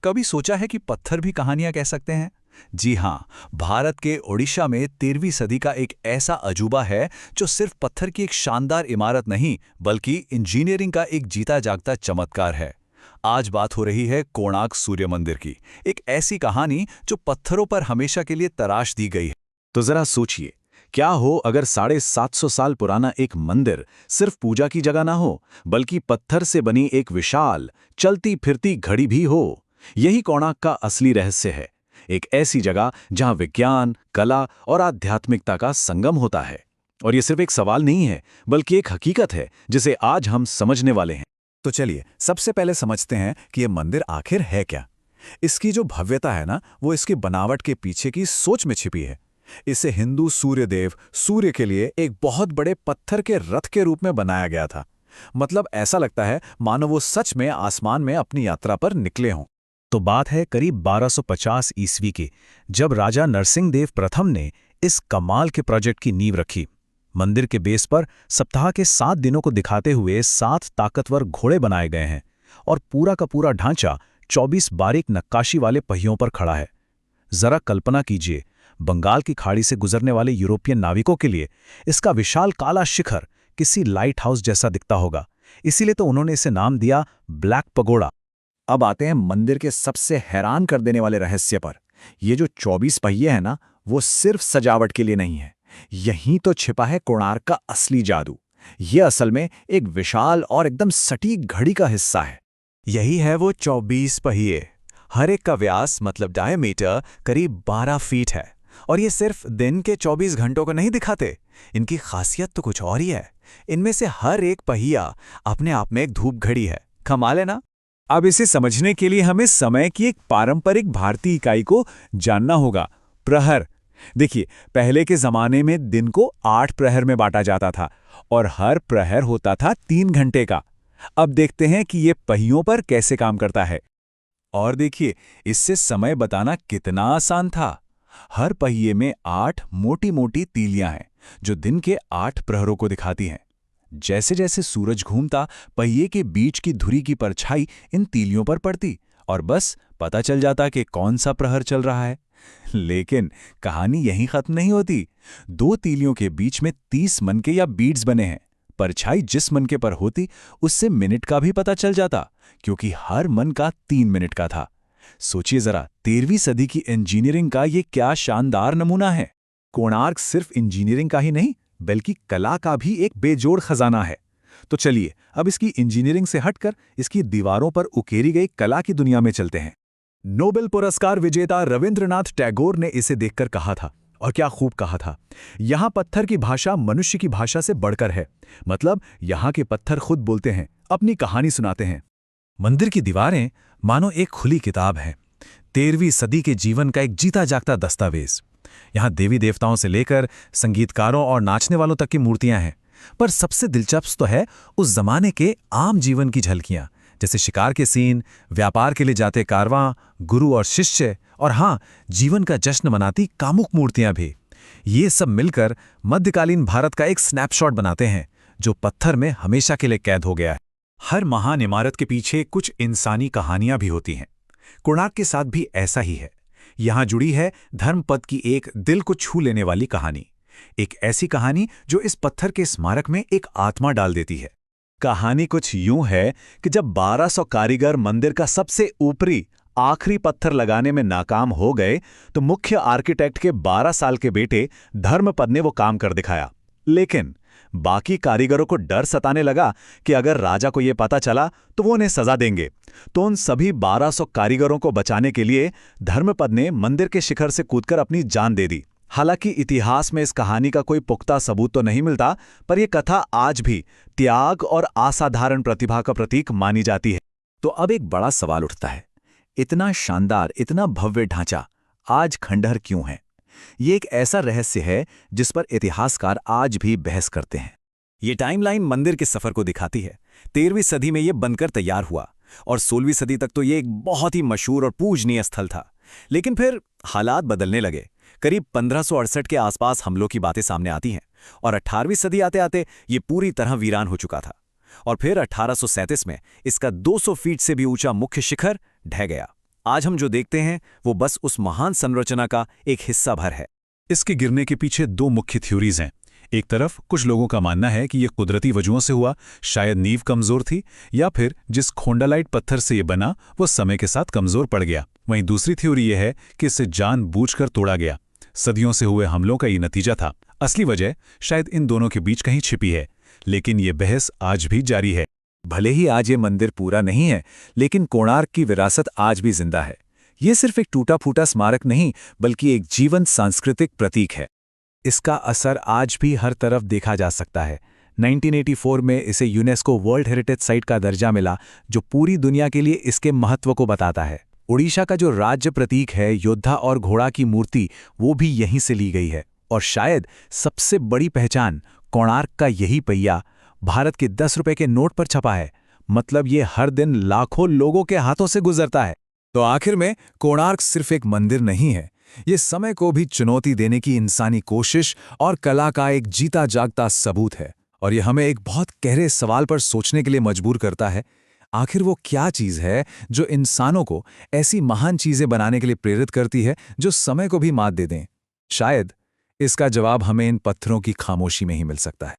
कभी सोचा है कि पत्थर भी कहानियां कह सकते हैं? जी हां, भारत के ओडिशा में 13वीं सदी का एक ऐसा अजूबा है जो सिर्फ पत्थर की एक शानदार इमारत नहीं, बल्कि इंजीनियरिंग का एक जीता जागता चमत्कार है। आज बात हो रही है कोणार्क सूर्य मंदिर की, एक ऐसी कहानी जो पत्थरों पर हमेशा के लिए तराश दी गई है। तो जरा सोचिए, क्या हो अगर 750 साल पुराना एक मंदिर सिर्फ पूजा की जगह ना हो, बल्कि पत्थर से बनी एक विशाल चलती फिरती घड़ी भी हो। यही कोणार्क का असली रहस्य है। एक ऐसी जगह जहां विज्ञान, कला और आध्यात्मिकता का संगम होता है। और ये सिर्फ एक सवाल नहीं है, बल्कि एक हकीकत है जिसे आज हम समझने वाले हैं। तो चलिए सबसे पहले समझते हैं कि यह मंदिर आखिर है क्या। इसकी जो भव्यता है ना, वो इसकी बनावट के पीछे की सोच में छिपी है। इसे हिंदू सूर्यदेव सूर्य के लिए एक बहुत बड़े पत्थर के रथ के रूप में बनाया गया था। मतलब ऐसा लगता है मानो वो सच में आसमान में अपनी यात्रा पर निकले हों। तो बात है करीब 1250 ईस्वी की, जब राजा नरसिंहदेव प्रथम ने इस कमाल के प्रोजेक्ट की नींव रखी। मंदिर के बेस पर सप्ताह के 7 दिनों को दिखाते हुए 7 ताकतवर घोड़े बनाए गए हैं और पूरा का पूरा ढांचा 24 बारीक नक्काशी वाले पहियों पर खड़ा है। जरा कल्पना कीजिए, बंगाल की खाड़ी से गुजरने वाले यूरोपियन नाविकों के लिए इसका विशाल काला शिखर किसी लाइट हाउस जैसा दिखता होगा। इसीलिए तो उन्होंने इसे नाम दिया ब्लैक पगोड़ा। अब आते हैं मंदिर के सबसे हैरान कर देने वाले रहस्य पर। ये जो 24 पहिए हैं ना, वो सिर्फ सजावट के लिए नहीं है। यहीं तो छिपा है कोणार्क का असली जादू। ये असल में एक विशाल और एकदम सटीक घड़ी का हिस्सा है। यही है वो 24 पहिए। हर एक का व्यास मतलब डायमीटर करीब 12 फीट है। और ये सिर्फ दिन के 24 घंटों को नहीं दिखाते, इनकी खासियत तो कुछ और ही है। इनमें से हर एक पहिया अपने आप में एक धूप घड़ी है। कमाल है ना। अब इसे समझने के लिए हमें समय की एक पारंपरिक भारतीय इकाई को जानना होगा, प्रहर। देखिए, पहले के जमाने में दिन को 8 प्रहर में बांटा जाता था और हर प्रहर होता था 3 घंटे का। अब देखते हैं कि ये पहियों पर कैसे काम करता है। और देखिए, इससे समय बताना कितना आसान था। हर पहिए में 8 मोटी मोटी तीलियां हैं जो दिन के 8 प्रहरों को दिखाती हैं। जैसे जैसे सूरज घूमता, पहिए के बीच की धुरी की परछाई इन तीलियों पर पड़ती और बस पता चल जाता कि कौन सा प्रहर चल रहा है। लेकिन कहानी यहीं खत्म नहीं होती। 2 तीलियों के बीच में 30 मनके या बीड्स बने हैं। परछाई जिस मनके पर होती, उससे मिनट का भी पता चल जाता, क्योंकि हर मन का 3 मिनट का था। सोचिए जरा, 13वीं सदी की इंजीनियरिंग का ये क्या शानदार नमूना है। कोणार्क सिर्फ इंजीनियरिंग का ही नहीं, बल्कि कला का भी एक बेजोड़ खजाना है। तो चलिए अब इसकी इंजीनियरिंग से हटकर इसकी दीवारों पर उकेरी गई कला की दुनिया में चलते हैं। नोबेल पुरस्कार विजेता रविंद्रनाथ टैगोर ने इसे देखकर कहा था, और क्या खूब कहा था, यहां पत्थर की भाषा मनुष्य की भाषा से बढ़कर है। मतलब यहां के पत्थर खुद बोलते हैं, अपनी कहानी सुनाते हैं। मंदिर की दीवारें मानो एक खुली किताब है, 13वीं सदी के जीवन का एक जीता जागता दस्तावेज। यहां देवी देवताओं से लेकर संगीतकारों और नाचने वालों तक की मूर्तियां हैं। पर सबसे दिलचस्प तो है उस जमाने के आम जीवन की झलकियां, जैसे शिकार के सीन, व्यापार के लिए जाते कारवां, गुरु और शिष्य, और हाँ, जीवन का जश्न मनाती कामुक मूर्तियां भी। ये सब मिलकर मध्यकालीन भारत का एक स्नैपशॉट बनाते हैं जो पत्थर में हमेशा के लिए कैद हो गया है। हर महान इमारत के पीछे कुछ इंसानी कहानियां भी होती हैं। कोणार्क के साथ भी ऐसा ही है। यहां जुड़ी है धर्मपद की एक दिल को छू लेने वाली कहानी। एक ऐसी कहानी जो इस पत्थर के स्मारक में एक आत्मा डाल देती है। कहानी कुछ यूं है कि जब 1200 कारीगर मंदिर का सबसे ऊपरी आखिरी पत्थर लगाने में नाकाम हो गए, तो मुख्य आर्किटेक्ट के 12 साल के बेटे धर्मपद ने वो काम कर दिखाया। लेकिन बाकी कारीगरों को डर सताने लगा कि अगर राजा को यह पता चला तो वो उन्हें सजा देंगे। तो उन सभी 1200 कारीगरों को बचाने के लिए धर्मपद ने मंदिर के शिखर से कूदकर अपनी जान दे दी। हालांकि इतिहास में इस कहानी का कोई पुख्ता सबूत तो नहीं मिलता, पर यह कथा आज भी त्याग और असाधारण प्रतिभा का प्रतीक मानी जाती है। तो अब एक बड़ा सवाल उठता है, इतना शानदार, इतना भव्य ढांचा आज खंडहर क्यों है? ये एक ऐसा रहस्य है जिस पर इतिहासकार आज भी बहस करते हैं। ये टाइमलाइन मंदिर के सफर को दिखाती है। 13वीं सदी में ये बनकर तैयार हुआ और 16वीं सदी तक तो ये एक बहुत ही मशहूर और पूजनीय स्थल था। लेकिन फिर हालात बदलने लगे। करीब 1568 के आसपास हमलों की बातें सामने आती हैं और 18वीं सदी आते आते ये पूरी तरह वीरान हो चुका था। और फिर 1837 में इसका 200 फीट से भी ऊंचा मुख्य शिखर ढह गया। आज हम जो देखते हैं वो बस उस महान संरचना का एक हिस्सा भर है। इसके गिरने के पीछे दो मुख्य थ्योरीज हैं। एक तरफ कुछ लोगों का मानना है कि यह कुदरती वजहों से हुआ, शायद नींव कमजोर थी, या फिर जिस खोंडालाइट पत्थर से ये बना वो समय के साथ कमजोर पड़ गया। वहीं दूसरी थ्योरी यह है कि इसे जानबूझकर तोड़ा गया, सदियों से हुए हमलों का ये नतीजा था। असली वजह शायद इन दोनों के बीच कहीं छिपी है, लेकिन ये बहस आज भी जारी है। भले ही आज ये मंदिर पूरा नहीं है, लेकिन कोणार्क की विरासत आज भी जिंदा है। ये सिर्फ एक टूटा फूटा स्मारक नहीं, बल्कि एक जीवंत सांस्कृतिक प्रतीक है। इसका असर आज भी हर तरफ देखा जा सकता है। 1984 में इसे यूनेस्को वर्ल्ड हेरिटेज साइट का दर्जा मिला, जो पूरी दुनिया के लिए इसके महत्व को बताता है। ओडिशा का जो राज्य प्रतीक है, योद्धा और घोड़ा की मूर्ति, वो भी यहीं से ली गई है। और शायद सबसे बड़ी पहचान, कोणार्क का यही पहिया भारत के 10 रुपए के नोट पर छपा है। मतलब ये हर दिन लाखों लोगों के हाथों से गुजरता है। तो आखिर में कोणार्क सिर्फ एक मंदिर नहीं है, ये समय को भी चुनौती देने की इंसानी कोशिश और कला का एक जीता जागता सबूत है। और ये हमें एक बहुत गहरे सवाल पर सोचने के लिए मजबूर करता है। आखिर वो क्या चीज़ है जो इंसानों को ऐसी महान चीज़ें बनाने के लिए प्रेरित करती है, जो समय को भी मात दे दें? शायद इसका जवाब हमें इन पत्थरों की खामोशी में ही मिल सकता है।